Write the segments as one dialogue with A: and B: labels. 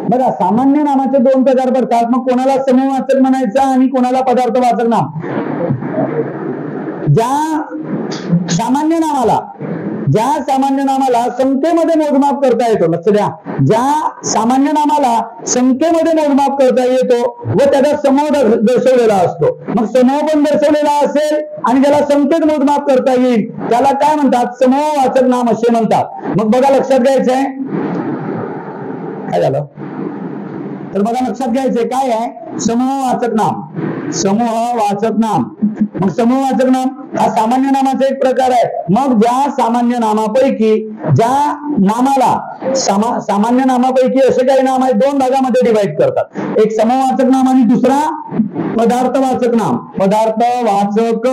A: बघा सामान्य नामाचे दोन प्रकार पडतात. मग कोणाला समूहवाचक म्हणायचा आणि कोणाला पदार्थवाचक नाम. ज्या सामान्य नामाला संख्येमध्ये मोजमाप करता येतो, लक्ष द्या, ज्या सामान्य नामाला संख्येमध्ये मोजमाप करता येतो व त्याचा समूह दर्शवलेला असतो. मग समूह पण दर्शवलेला असेल आणि ज्याला संख्येत मोजमाप करता येईल त्याला काय म्हणतात, समूहवाचक नाम असे म्हणतात. मग बघा लक्षात घ्यायचंय काय झालं, तर बघा लक्षात घ्यायचंय काय आहे समूहवाचक नाम. समूहवाचक नाम, मग समूहवाचक नाम हा सामान्य नामाचा एक प्रकार आहे. मग ज्या सामान्य नामापैकी ज्या नामाला सामान्य नामापैकी असे काही नाम आहेत, दोन भागामध्ये डिवाइड करतात. एक समूहवाचक नाम आणि दुसरा पदार्थवाचक नाम. पदार्थवाचक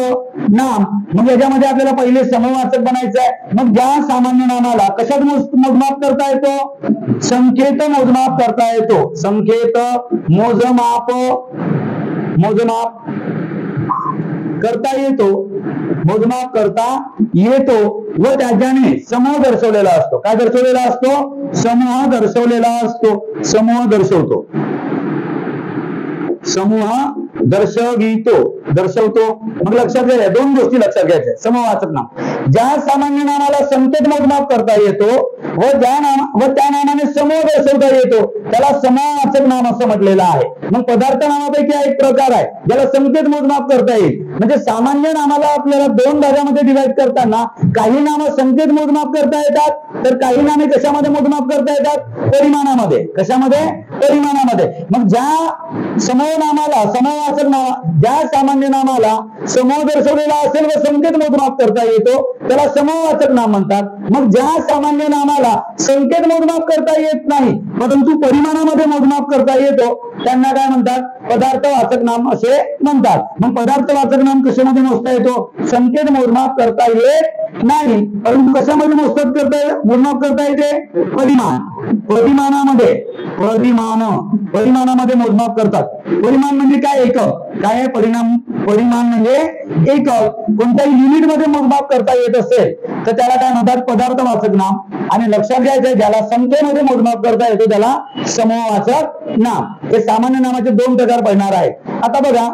A: नाम मग याच्यामध्ये आपल्याला पहिले समूहवाचक बनायचं आहे. मग ज्या सामान्य नामाला कशात मोजमाप करता येतो, संख्येत मोजमाप करता येतो. संख्येत मोजमाप करता येतो, मोजमाप करता येतो व त्याच्याने समूह दर्शवलेला असतो. काय दर्शवलेला असतो, समूह दर्शवलेला असतो. समूह दर्शवतो, समूह दर्शवतो. मग लक्षात घ्या दोन गोष्टी लक्षात घ्यायच्या. समूहवाचक नाम ज्या सामान्य नामाला संख्येत मोजमाप करता येतो व त्या नामाने समूह दर्शवता येतो त्याला समूहवाचक नाम असं म्हटलेलं आहे. मग पदार्थ नामापैकी एक प्रकार आहे ज्याला संख्येत मोजमाप करता येईल. म्हणजे सामान्य नामाला आपल्याला दोन भागामध्ये डिवाइड करताना काही नामं संख्येत मोजमाप करता येतात तर काही नामे कशामध्ये मोजमाप करता येतात, परिमाणामध्ये. कशामध्ये, परिमाणामध्ये. मग ज्या समूहवाचक नाम ज्या सामान्य नामाला समूह दर्शवलेला असेल व संख्येत मोजमाप करता येतो त्याला समूहवाचक नाम म्हणतात. मग ज्या सामान्य नामाला संख्येत मोजमाप करता येत नाही परंतु परिमाणामध्ये मोजमाप करता येतो त्यांना काय म्हणतात, पदार्थवाचक नाम असे म्हणतात. मग पदार्थवाचक नाम कशामध्ये मोजता येतो, संख्येत मोजमाप करता येत नाही परंतु कशामध्ये मोजमाप करता येते, परिमाणामध्ये मोजमाप करतात. परिमाण म्हणजे काय, एकक. काय आहे परिमाण म्हणजे एकक. कोणत्याही युनिट मध्ये मोजमाप करता येत असेल तर त्याला काय म्हणतात, पदार्थवाचक नाम. आणि लक्षात घ्यायचं ज्याला संख्येमध्ये मोजमाप करता येतो त्याला समूहवाचक नाम. हे सामान्य नामाचे दोन प्रकार पडणार आहेत. आता बघा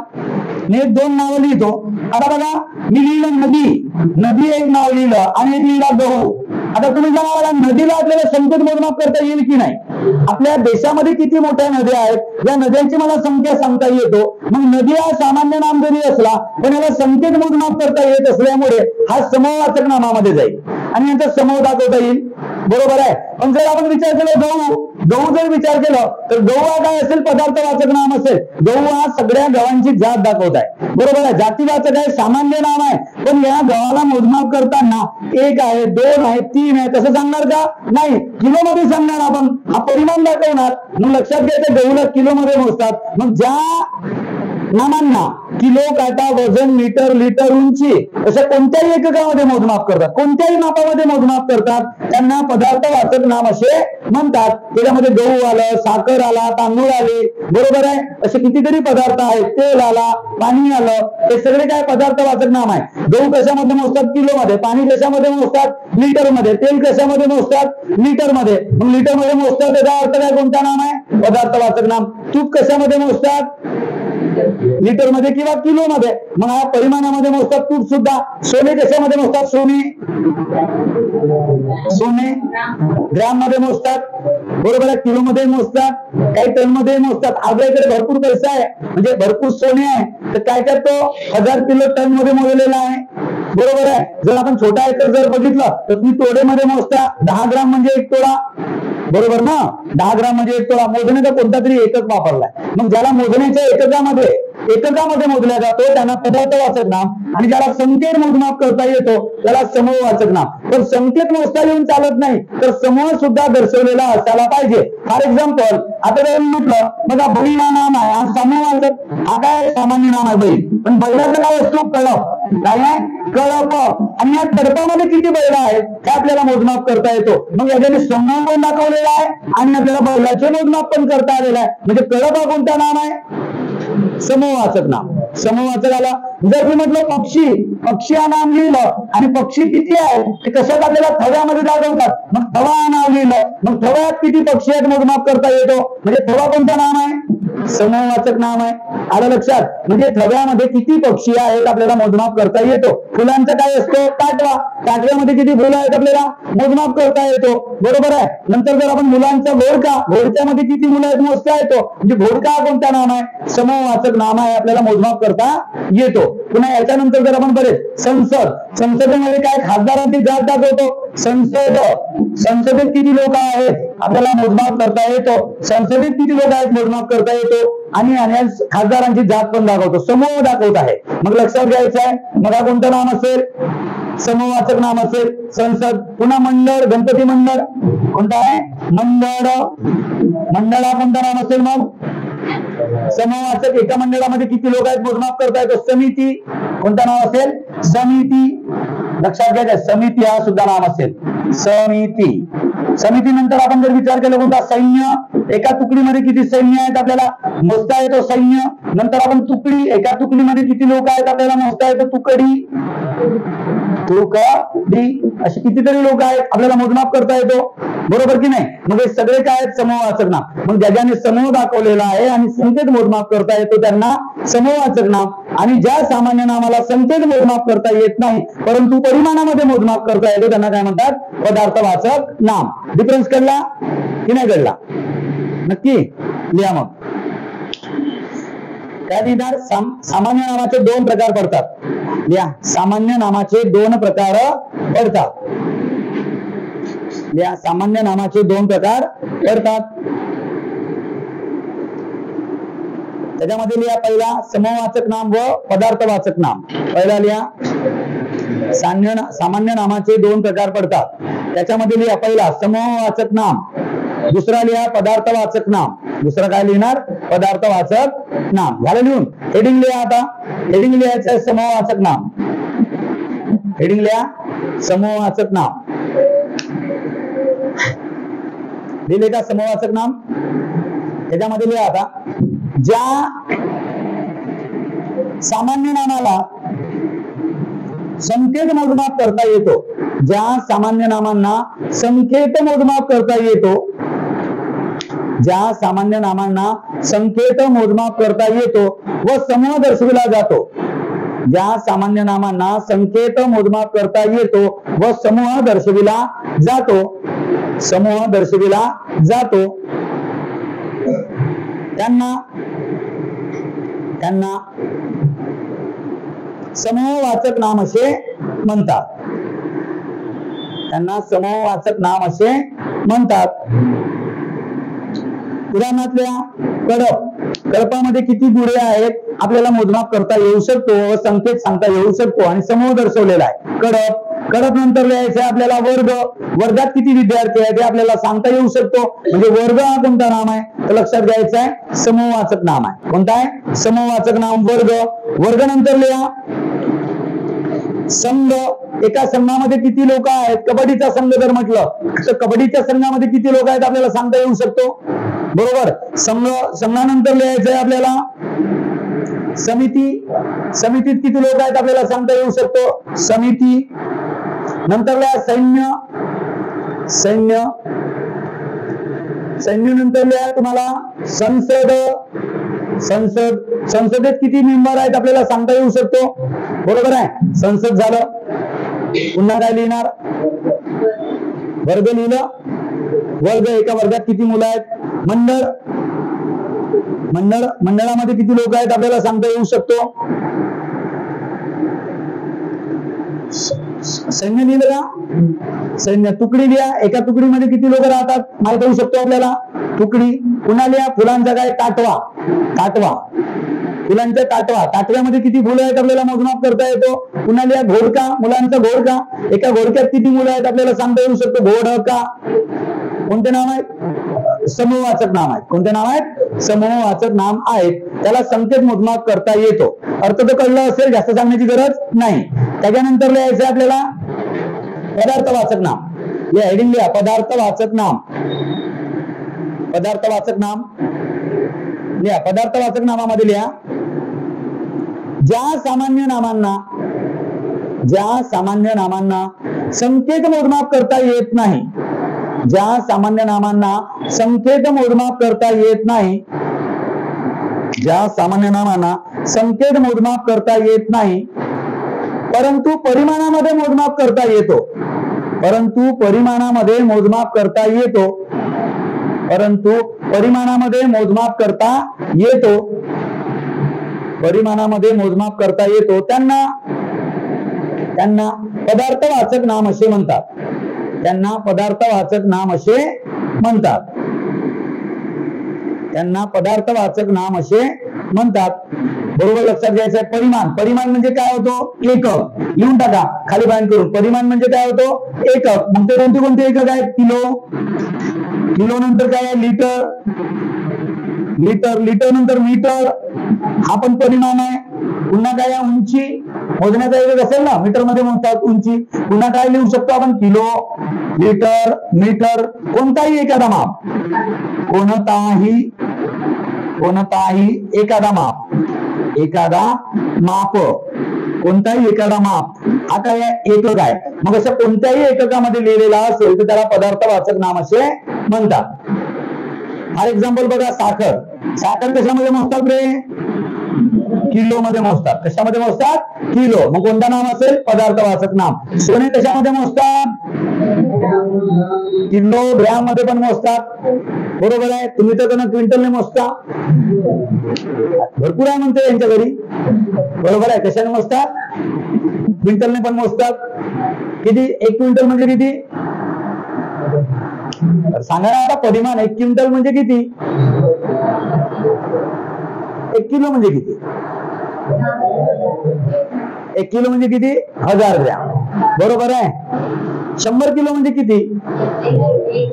A: मी दोन नावं लिहितो. आता बघा मी लिहिलं नदी एक नाव लिहिलं आणि एक लिहिला गहू. आता तुम्ही सांगा नदीला आपल्याला संख्येत मोजमाप करता येईल की नाही. आपल्या देशामध्ये किती मोठ्या नद्या आहेत या नद्यांची मला संख्या सांगता येतो. मग नदी हा सामान्य नाम जरी असला पण याला संख्येत मोजमाप करता येत असल्यामुळे हा समूहवाचक नामामध्ये जाईल आणि यांचा समूह दाखवता येईल. बरोबर आहे. पण जर आपण विचार केला गहू जर विचार केला तर गहू हा काय असेल, पदार्थवाचक नाम असेल. गहू हा सगळ्या गव्हांची जात दाखवत आहे. बरोबर आहे. जातीवाचक आहे, सामान्य नाम आहे. पण या गव्हाला मोजमाप करताना एक आहे, दोन आहे, तीन आहे तसं सांगणार का, नाही. किलो मध्ये सांगणार आपण, हा परिमाण दाखवणार. मग लक्षात घ्यायचं गहूला किलो मध्ये मोजतात. मग ज्या नामांना किलो, काटा, वजन, मीटर, लिटर, उंची अशा कोणत्याही एककामध्ये मोजमाप करतात, कोणत्याही मापामध्ये मोजमाप करतात त्यांना पदार्थवाचक नाम असे म्हणतात. त्याच्यामध्ये गहू आलं, साखर आला, तांदूळ आले, बरोबर आहे. असे कितीतरी पदार्थ आहेत, तेल आला, पाणी आलं, हे सगळे काय पदार्थवाचक नाम आहे. गहू कशामध्ये मोजतात, किलो मध्ये. पाणी कशामध्ये मोजतात, लिटर मध्ये. तेल कशामध्ये मोजतात, लिटर मध्ये. मग लिटर मध्ये मोजतात त्याचा अर्थ काय, कोणता नाम आहे, पदार्थवाचक नाम. तूप कशामध्ये मोजतात, लिटर मध्ये किंवा किलो मध्ये. मग हा परिमाणामध्ये मोजतात. तूप सुद्धा. सोने कशामध्ये मोजतात, सोने ग्रॅम मध्ये मोजतात. बरोबर आहे. किलो मध्ये मोजतात, काही टन मध्ये मोजतात. आपल्याकडे भरपूर पैसा आहे म्हणजे भरपूर सोने आहे तर काय करतो 1000 किलो टन मध्ये मोजलेला आहे. बरोबर आहे. जर आपण छोटा एकर जर बघितलं तर तुम्ही तोडेमध्ये मोजता. 10 ग्राम म्हणजे 1 तोडा. बरोबर ना. 10 ग्राम म्हणजे 1 तोडा. मोजण्याचा कोणता तरी एकक वापरलाय. मग ज्याला मोजण्याच्या एककामध्ये मोजला जातो त्यांना पदार्थवाचक नाम आणि ज्याला संख्येत मोजमाप करता येतो त्याला समूहवाचक नाम. पण संख्येत मोजता येऊन चालत नाही तर समूह सुद्धा दर्शवलेला असायला पाहिजे. फॉर एक्झाम्पल आता जर म्हटलं बघा बैल हा नाम आहे, हा समूहवाचक, हा काय सामान्य नाम आहे बैल. पण बैलाचं काय असतो, कळप. काय आहे, कळप. आणि या कळपामध्ये किती बैल आहेत हे आपल्याला मोजमाप करता येतो. मग याच्याने समूह पण दाखवलेला आहे आणि आपल्याला बैलाचे मोजमाप पण करता आलेला आहे. म्हणजे कळप हा कोणता नाम आहे, समूहवाचक नाम. समूहवाचक आला. जर मी म्हटलं पक्षी, पक्षी हा नाम लिहिलं आणि पक्षी किती आहे ते कशात आपल्याला थव्यामध्ये दाखवतात. मग थवा हा नाव लिहिलं, मग थव्यात किती पक्षी आहेत मोजमाप करता येतो. म्हणजे थवा कोणतं नाम आहे, समूहवाचक नाम आहे. आलं लक्षात. म्हणजे थव्यामध्ये किती पक्षी आहेत आपल्याला मोजमाप करता येतो. फुलांचं काय असतो, काटवा, काटव्यामध्ये किती फुलं आहेत आपल्याला मोजमाप करता येतो. बरोबर आहे. नंतर जर आपण मुलांचा घोडका, घोडक्यामध्ये किती मुलं आहेत मोजता येतो. म्हणजे घोडका हा कोणता नाम आहे, समूहवाचक नाम आहे, आपल्याला मोजमाप करता येतो. पुन्हा याच्यानंतर जर आपण बरेच संसद, संसदेमध्ये काय खासदारांची जात दाखवतो. संसदेत किती लोक आहेत आपल्याला मोजमाप करता येतो. संसदेत किती लोक आहेत मोजमाप करता येतो. आणि खासदारांची जात पण दाखवतो, समूह दाखवत आहे. मग लक्षात घ्यायचं आहे, मग हा कोणतं नाम असेल, समूहवाचक नाम असेल संसद. पुन्हा मंडळ, गणपती मंडळ कोणता आहे, मंडळ, मंडळ हा कोणता नाम असेल मग समूहवाचक. एका मंडळामध्ये किती लोक आहेत मोजमाप करता येतो. समिती कोणता नाव असेल, समिती. लक्षात घ्यायचं, समिती हा सुद्धा नाम असेल, समिती. समितीनंतर आपण जर विचार केला कोणता, सैन्य. एका तुकडीमध्ये किती सैन्य आहेत आपल्याला मोजता येतो, सैन्य. नंतर आपण तुकडी, एका तुकडीमध्ये किती लोक आहेत आपल्याला मोजता येतो, तुकडी. अशी कितीतरी लोक आहेत आपल्याला मोजमाप करता येतो. बरोबर की नाही. मग हे सगळे काय आहेत, समूहवाचक नाम. मग ज्याने समूह दाखवलेला आहे आणि संख्येत मोजमाप करता येतो त्यांना समूहवाचक नाम. आणि ज्या सामान्य नामाला संख्येत मोजमाप करता येत नाही परंतु परिमाणामध्ये मोजमाप करता येतो त्यांना काय म्हणतात, पदार्थवाचक नाम. डिफरन्स कळला की नाही कळला, नक्की लिहा. मग काय लिहिणार, सामान्य नामाचे दोन प्रकार पडतात. लिहा, सामान्य नामाचे दोन प्रकार पडतात. लिहा, सामान्य नामाचे दोन प्रकार पडतात. त्याच्यामध्ये लिहा पहिला समूहवाचक नाम व पदार्थवाचक नाम. पहिला लिहा, सामान्य नामाचे दोन प्रकार पडतात. त्याच्यामध्ये लिहा पहिला समूहवाचक नाम, दुसरा लिहा पदार्थवाचक नाम. दुसरं काय लिहिणार, पदार्थवाचक नाम. झालं लिहून. हेडिंग लिहा. आता हेडिंग लिहायचं आहे समूहवाचक नाम. हेडिंग लिहा समूहवाचक नाम. लिहिले का समूहवाचक नाम. त्याच्यामध्ये लिहा आता, ज्या सामान्य नामाला संख्येत मोजमाप करता येतो, ज्या सामान्य नामांना संख्येत मोजमाप करता येतो, ज्या सामान्य नामांना संख्येत मोजमाप करता येतो व समूह दर्शविला जातो, ज्या सामान्य नामांना संख्येत मोजमाप करता येतो व समूह दर्शविला जातो, समूह दर्शविला जातो, त्यांना समूहवाचक नाम असे म्हणतात. त्यांना समूहवाचक नाम असे म्हणतात. उदाहरणातल्या कडप, कळपामध्ये किती गुढे आहेत आपल्याला मोजमाप करता येऊ शकतो व संख्येत सांगता येऊ शकतो आणि समूह दर्शवलेला आहे. कडप, कडप नंतर लिहायचं आपल्याला वर्ग, वर्गात किती विद्यार्थी आहेत हे आपल्याला सांगता येऊ शकतो. म्हणजे वर्ग हा कोणता नाम आहे तर लक्षात घ्यायचं आहे, समूहवाचक नाम आहे. कोणता आहे, समूहवाचक नाम वर्ग. वर्ग नंतर लिहा संघ, एका संघामध्ये किती लोक आहेत. कबड्डीचा संघ जर म्हटलं तर कबड्डीच्या संघामध्ये किती लोक आहेत आपल्याला सांगता येऊ शकतो. बरोबर. संघानंतर लिहायचं आहे आपल्याला समिती, समितीत किती लोक आहेत आपल्याला सांगता येऊ शकतो, समिती. नंतर लिहा सैन्य, सैन्य. सैन्य नंतर लिहा तुम्हाला संसद, संसद. संसदेत किती मेंबर आहेत आपल्याला सांगता येऊ शकतो. बरोबर आहे. संसद झालं. पुन्हा काय लिहिणार, वर्ग लिहिलं. वर्ग, एका वर्गात किती मुलं आहेत. मंडळ, मंडळ, मंडळामध्ये किती लोक आहेत आपल्याला सांगता येऊ शकतो. सैन्य लिहिलं का, सैन्य. तुकडी लिहा, एका तुकडीमध्ये किती लोक राहतात माहित होऊ शकतो आपल्याला, तुकडी. पुन्हा लिहा फुलांचा काय, काटवा, काटवा. फुलांचा काटवा, काटव्यामध्ये किती फुलं आहेत आपल्याला मोजमाप करता येतो. पुन्हा लिहा घोडका, मुलांचा घोडका. एका घोडक्यात किती मुलं आहेत आपल्याला सांगता येऊ शकतो, घोडका. कोणते नाम आहेत, समूहवाचक नाम आहेत. कोणते नाम आहेत, समूहवाचक नाम आहेत. त्याला संख्येत मोजमाप करता येतो. अर्थ तर कळलं असेल, जास्त सांगण्याची गरज नाही. त्याच्यानंतर लिहायचं आपल्याला पदार्थवाचक नाम. या हेडिंग लिहा पदार्थवाचक नाम. पदार्थवाचक नाम लिहा. पदार्थवाचक नामामध्ये लिहा ज्या सामान्य नामांना संकेत मोजमाप करता येत नाही, ज्या सामान्य नामांना संकेत मोजमाप करता येत नाही, ज्या सामान्य नामांना संकेत मोजमाप करता येत नाही, परंतु परिमाणामध्ये मोजमाप करता येतो, परंतु परिमाणामध्ये मोजमाप करता येतो, परंतु परिमाणामध्ये मोजमाप करता येतो, परिमाणामध्ये मोजमाप करता येतो, त्यांना पदार्थवाचक नाम असे म्हणतात, त्यांना पदार्थवाचक नाम असे म्हणतात, त्यांना पदार्थवाचक नाम असे म्हणतात. बरोबर लक्षात घ्यायचं आहे. परिमाण म्हणजे काय होतो? एकक. लिहून टाका खाली बाहेर करून. परिमाण म्हणजे काय होतो? एकक. मग ते कोणते एकक आहेत? किलो, किलो नंतर काय आहे? लिटर नंतर मीटर, हा पण परिमाण आहे. पुन्हा काय आहे? उंची, मोजण्याचा एकक असेल ना, मीटर मध्ये मोजतात उंची. पुन्हा काय लिहू शकतो आपण? किलो, लिटर, मीटर, कोणताही एखादा माप, कोणताही एखादा माप, कोणताही एखादा माप हा काय आहे? एकक आहे. मग असं कोणत्याही एककामध्ये लिहिलेला असेल तर त्याला पदार्थवाचक नाम असे म्हणतात. फॉर एक्झाम्पल बघा, साखर कशामध्ये मोजतात रे? किलो मध्ये मोजतात. कशामध्ये मोजतात? किलो. मग कोणतं नाम असेल? पदार्थवाचक नाम. सोने कशामध्ये मोजतात? किलोग्रॅम मध्ये पण मोजतात. बरोबर आहे. तुम्ही तर त्यांना क्विंटलने मोजता. भरपूर आहे म्हणते यांच्या घरी. बरोबर आहे. कशाने मोजतात? क्विंटलने पण मोजतात. किती? 1 क्विंटल म्हणजे किती? सांगा ना आता. परिमाण 1 क्विंटल म्हणजे किती? 1 किलो म्हणजे किती? 1 किलो म्हणजे किती? 1000 ग्रॅम. बरोबर आहे. 100 किलो म्हणजे किती?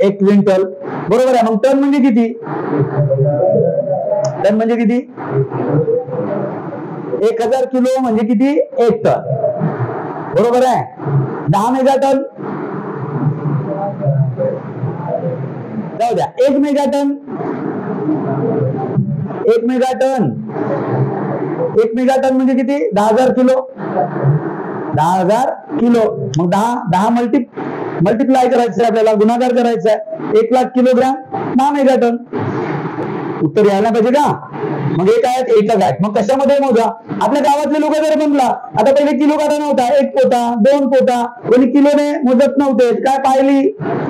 A: 1 क्विंटल. बरोबर आहे. मग टन म्हणजे किती? टन म्हणजे किती? 1000 किलो म्हणजे किती? 1 टन. बरोबर आहे. 10 मेगाटन, जाऊ द्या, 1 मेगाटन, 1 मेगाटन, 1 मेगाटन म्हणजे किती? 10,000 किलो. 10,000 किलो. मग 10 मल्टिप्लाय करायचं आहे आपल्याला, गुणाकार करायचा आहे. 1,00,000 किलोग्राम 10 मेगाटन. उत्तर यायला पाहिजे का? मग एक आहेत, एकच आहेत. मग कशामध्ये मोजा? आपल्या गावातले लोक जर म्हणला, आता पहिले किलो काटा नव्हता, 1 पोता, 2 पोता, कोणी किलोने मोजत नव्हते. काय पाहिली,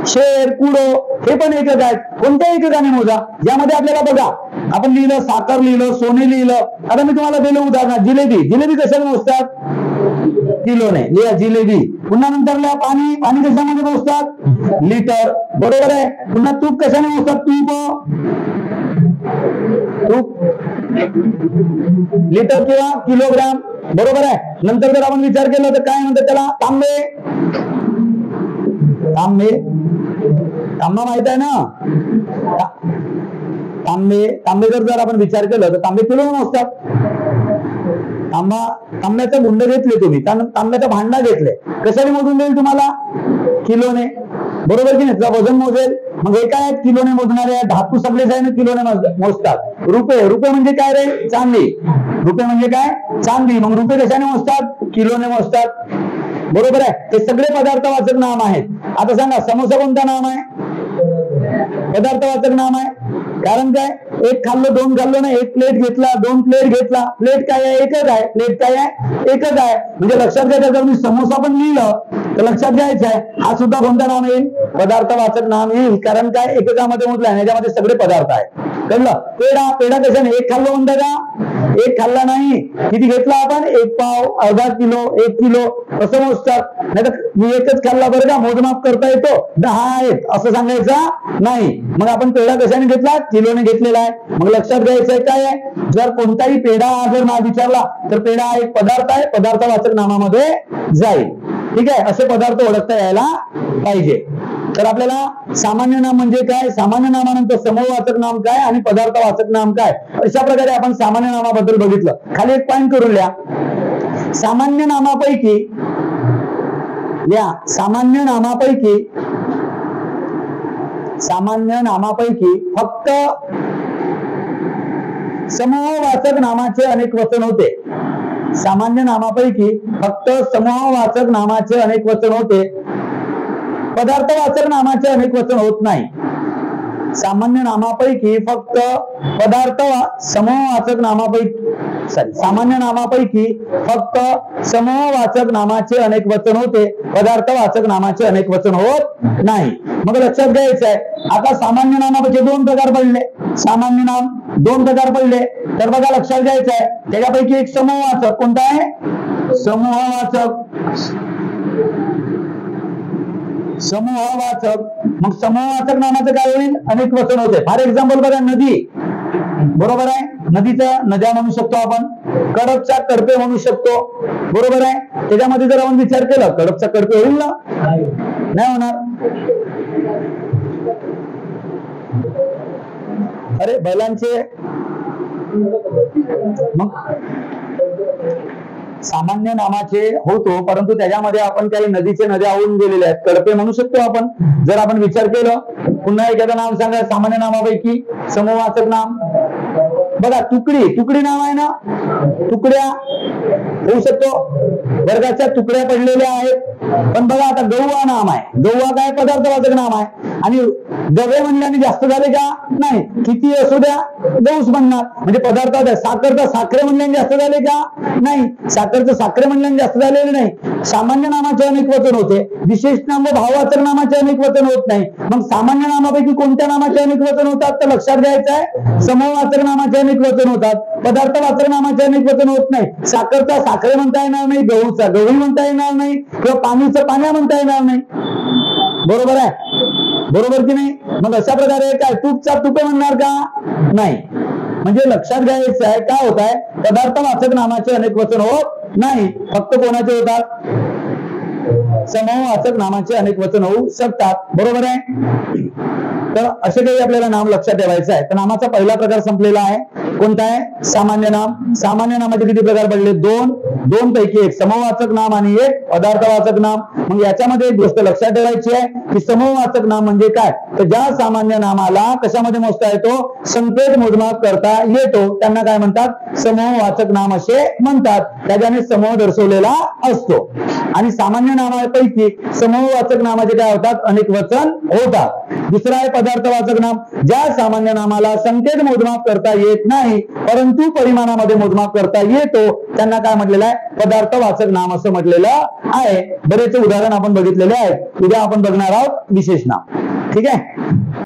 A: शेर, कुडो, हे पण एकच आहेत. कोणत्या एककाने मोजा? यामध्ये आपल्याला बघा, आपण लिहिलं साखर, लिहिलं सोने, लिहिलं. आता मी तुम्हाला दिलं उदाहरण, जिलेबी कशाने मोजतात? किलोने. लिहा जिलेबी. पुन्हा नंतर लिहा पाणी कशामध्ये मोजतात? लिटर. बरोबर आहे. पुन्हा तूप कशाने मोजतात? तूप लिटर किंवा किलोग्राम. बरोबर आहे. नंतर जर आपण विचार केला तर काय म्हणतात त्याला? तांबा माहित आहे ना? तांबे जर आपण विचार केला तर तांबे किलो मोजतात. तांब्याचा गुंड घेतले तुम्ही, तांब्याचा भांडा घेतले, कशाने मोजून देईल तुम्हाला? किलोने. बरोबर की नाही? वजन मोजेल. मग हे काय? किलोने मोजणारे. धातू सगळे किलोने मोजतात. रुपये म्हणजे काय रे? चांदी. रुपये म्हणजे काय? चांदी. मग रुपये कशाने मोजतात? किलोने मोजतात. बरोबर आहे. हे सगळे पदार्थवाचक नाम आहेत. आता सांगा, समोसा कोणता नाम आहे? पदार्थवाचक नाम आहे. कारण काय? 1 खाल्लं, 2 खाल्लं नाही, 1 प्लेट घेतला, 2 प्लेट घेतला. प्लेट काय आहे? एकच आहे. प्लेट काय आहे? एकच आहे. म्हणजे लक्षात घ्यायचं, जर मी समोसा पण लिहिलं तर लक्षात घ्यायचं आहे, हा सुद्धा कोणता नाम येईल? पदार्थवाचक नाम येईल. कारण काय? एककामध्ये मोजला आहे, याच्यामध्ये सगळे पदार्थ आहेत. कळलं? पेढा कशाने? 1 खाल्लं म्हणता का? 1 खाल्ला नाही. किती घेतला आपण? 1 पाव, अर्धा किलो, 1 किलो, असं मोजतात. नाही तर मी एकच खाल्ला बरं का, मोजमाप करता येतो, 10 आहेत असं सांगायचं नाही. मग आपण पेढा कशाने घेतला? किलोने घेतलेला आहे. मग लक्षात घ्यायचंय काय आहे? जर कोणताही पेढा जर नाव विचारला तर पेढा हा एक पदार्थ आहे, पदार्थवाचक नामामध्ये जाईल. ठीक आहे. असे पदार्थ ओळखता यायला पाहिजे. तर आपल्याला सामान्य नाम म्हणजे काय, सामान्य नामानंतर समूहवाचक नाम काय आणि पदार्थवाचक नाम काय, अशा प्रकारे आपण सामान्य नामाबद्दल बघितलं. खाली एक पॉइंट करून लिहा. सामान्य नामापैकी फक्त समूहवाचक नामाचे अनेक वचन होते. सामान्य नामापैकी फक्त समूहवाचक नामाचे अनेक वचन होते, पदार्थवाचक नामाचे अनेक वचन होत नाही. सामान्य नामापैकी फक्त समूहवाचक नामापैकी सामान्य नामापैकी फक्त समूहवाचक नामाचे अनेक वचन होते, पदार्थवाचक नामाचे अनेक वचन होत नाही. मग लक्षात घ्यायचं आहे, आता सामान्य नामाचे दोन प्रकार पडले, सामान्य नाम दोन प्रकार पडले, तर बघा लक्षात घ्यायचं आहे, त्याच्यापैकी एक समूहवाचक कोणता आहे? समूहवाचक. समूहवाचक. मग समूहवाचक नामाचं काय होईल? अनेक वचन होते. फॉर एक्झाम्पल बघा, नदी, बरोबर आहे, नदीचं नद्या म्हणू शकतो आपण, कडपचा कडपे म्हणू शकतो, बरोबर आहे. त्याच्यामध्ये जर आपण विचार केला, कडपचा कडपे होईल ना? नाही होणार. अरे बैलांचे, मग सामान्य नामाचे होतो, परंतु त्याच्यामध्ये आपण काही नदीचे नद्या होऊन गेलेल्या आहेत, कडपे म्हणू शकतो आपण. जर आपण विचार केलं, पुन्हा एखादं नाम सांगा सामान्य नामापैकी समूहवाचक नाम. बघा, तुकडी, तुकडी नाव आहे ना, तुकड्या होऊ शकतो, वर्गाच्या तुकड्या पडलेल्या आहेत. पण बघा आता गहू हा नाम आहे, गहू हा काय पदार्थवाचक नाम आहे, आणि गवे म्हणल्याने जास्त झाले का? नाही. किती असू द्या गहूच म्हणणार, म्हणजे पदार्थ. साखरचा साखरे म्हणल्याने जास्त झाले का? नाही. साखरचं साखरे म्हणल्याने जास्त झालेले नाही. सामान्य नामाचे अनेक वचन होते, विशेष नाम व भाववाचक नामाचे अनेक वचन होत नाही. मग सामान्य नामापैकी कोणत्या नामाचे अनेक वचन होतात? तर लक्षात घ्यायचं आहे, समूहवाचक नामाचे अनेक वचन होतात, पदार्थवाचक नामाचे अनेक वचन होत नाही. साखरचा साखरे म्हणता येणार नाही, गहूचा गहू म्हणता येणार नाही, किंवा पाणीचं पाण्या म्हणता येणार नाही. बरोबर आहे, बरोबर की नाही? मग अशा प्रकारे काय तूपचा तुपे म्हणणार का? नाही. म्हणजे लक्षात घ्यायचं आहे, काय होत आहे, पदार्थवाचक नामाचे अनेक वचन होत नाही, फक्त कोणाचे होतात? समूहवाचक नामाचे अनेक वचन होऊ शकतात. बरोबर आहे. तर असे काही आपल्याला नाम लक्षात ठेवायचं आहे. तर नामाचा पहिला प्रकार संपलेला आहे. कोणता आहे? सामान्य नाम. सामान्य नामाचे किती प्रकार पडले? दोन. दोन पैकी एक समूहवाचक नाम आणि एक पदार्थवाचक नाम. मग याच्यामध्ये एक गोष्ट लक्षात ठेवायची आहे की समूहवाचक नाम म्हणजे काय, तर ज्या सामान्य नामाला कशामध्ये मोजता येतो? संकेत मोजमाप करता येतो, त्यांना काय म्हणतात? समूहवाचक नाम असे म्हणतात. त्याच्याने समूह दर्शवलेला असतो. आणि सामान्य नामापैकी समूहवाचक नामाचे काय होतात? अनेक वचन होतात. दुसरा आहे पदार्थवाचक नाम. ज्या सामान्य नामाला संकेत मोजमाप करता येत नाही, परंतु परिमाणामध्ये मोजमाप करता येतो, त्यांना काय म्हटलेलं आहे? पदार्थवाचक नाम असं म्हटलेलं आहे. बरेच उदाहरण आपण बघितलेले आहेत. उद्या आपण बघणार आहोत विशेष नाम. ठीक आहे.